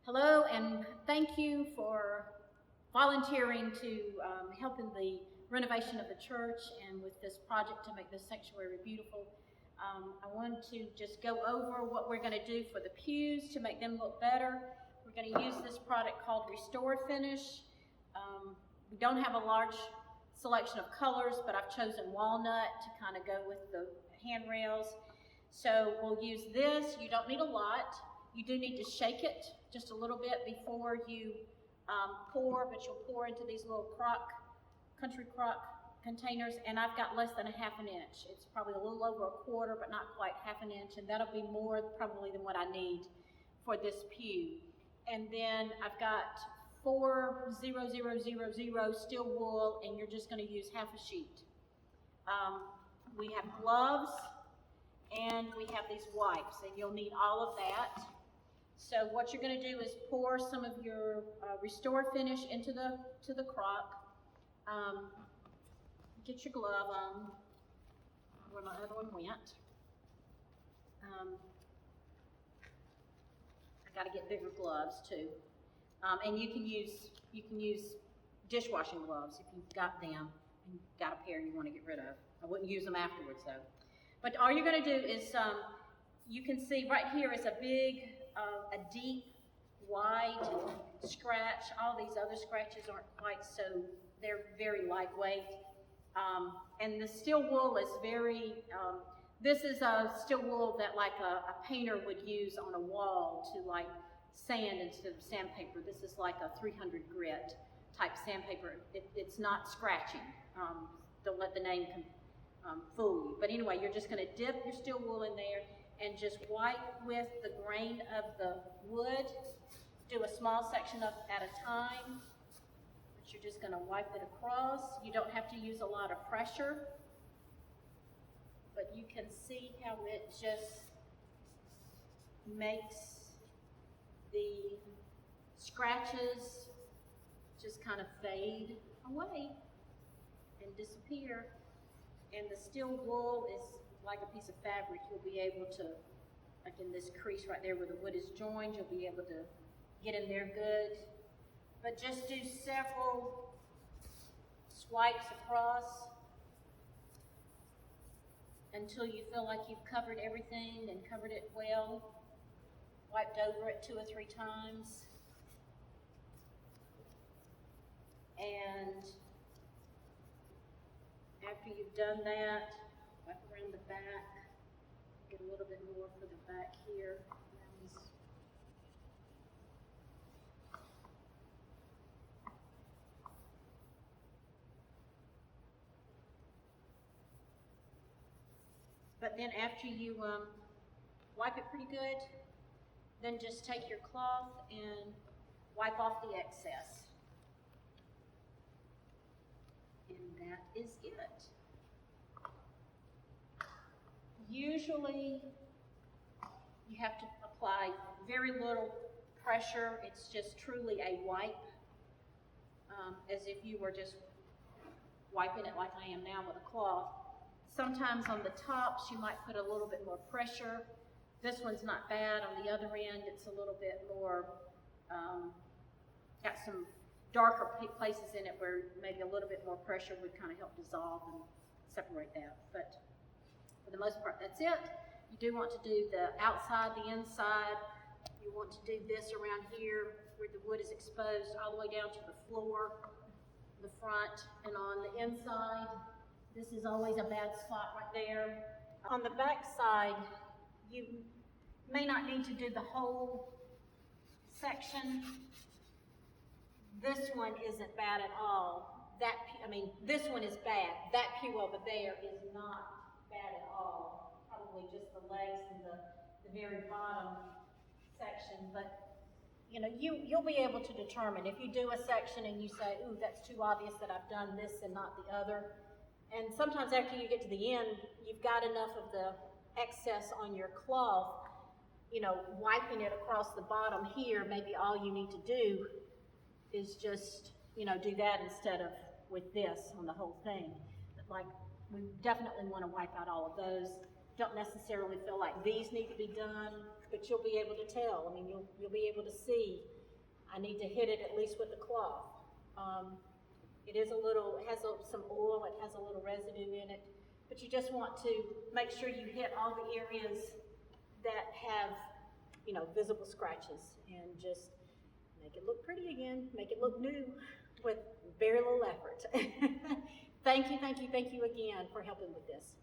Hello, and thank you for volunteering to help in the renovation of the church and with this project to make this sanctuary beautiful. I want to just go over what we're going to do for the pews to make them look better. We're going to use this product called refurbish. We don't have a large selection of colors, but I've chosen walnut to kind of go with the handrails. So we'll use this. You don't need a lot. You do need to shake it just a little bit before you pour, but you'll pour into these little country crock containers, and I've got less than a half an inch. It's probably a little over a quarter, but not quite half an inch, and that'll be more probably than what I need for this pew. And then I've got 40000 steel wool, and you're just going to use half a sheet. We have gloves, and we have these wipes, and you'll need all of that. So what you're going to do is pour some of your refurbish into the crock. Get your glove on where my other one went. I got to get bigger gloves too, and you can use dishwashing gloves if you've got them and you've got a pair you want to get rid of. I wouldn't use them afterwards though. But all you're going to do is you can see right here is a big, a deep, wide scratch. All these other scratches aren't quite so, they're very lightweight. And the steel wool is very, this is a steel wool that like a painter would use on a wall to like sand instead of sandpaper. This is like a 300 grit type sandpaper. It's not scratching. Don't let the name fool you. But anyway, you're just going to dip your steel wool in there and just wipe with the grain of the wood. Do a small section at a time. But you're just going to wipe it across. You don't have to use a lot of pressure. But you can see how it just makes the scratches just kind of fade away and disappear. And the steel wool is like a piece of fabric. You'll be able to, like in this crease right there where the wood is joined, you'll be able to get in there good. But just do several swipes across until you feel like you've covered everything and covered it well. Wiped over it 2 or 3 times. And after you've done that, wipe around the back, get a little bit more for the back here. But then after you wipe it pretty good, then just take your cloth and wipe off the excess. And that is it. Usually, you have to apply very little pressure. It's just truly a wipe, as if you were just wiping it like I am now with a cloth. Sometimes on the tops, you might put a little bit more pressure. This one's not bad. On the other end, it's a little bit more, got some darker places in it where maybe a little bit more pressure would kind of help dissolve and separate that. But for the most part, that's it. You do want to do the outside, the inside. You want to do this around here where the wood is exposed all the way down to the floor, the front, and on the inside. This is always a bad spot right there. On the back side, you may not need to do the whole section. This one isn't bad at all. This one is bad. That pew over there is not bad at all. Probably just the legs and the very bottom section. But you'll be able to determine if you do a section and you say, ooh, that's too obvious that I've done this and not the other. And sometimes after you get to the end, you've got enough of the excess on your cloth, wiping it across the bottom here, maybe all you need to do is just, do that instead of with this on the whole thing. Like, we definitely want to wipe out all of those. Don't necessarily feel like these need to be done. but you'll be able to tell. I mean, you'll be able to see, I need to hit it at least with the cloth. It is it has some oil, it has a little residue in it, but you just want to make sure you hit all the areas that have, you know, visible scratches, and just make it look pretty again, make it look new with very little effort. Thank you again for helping with this.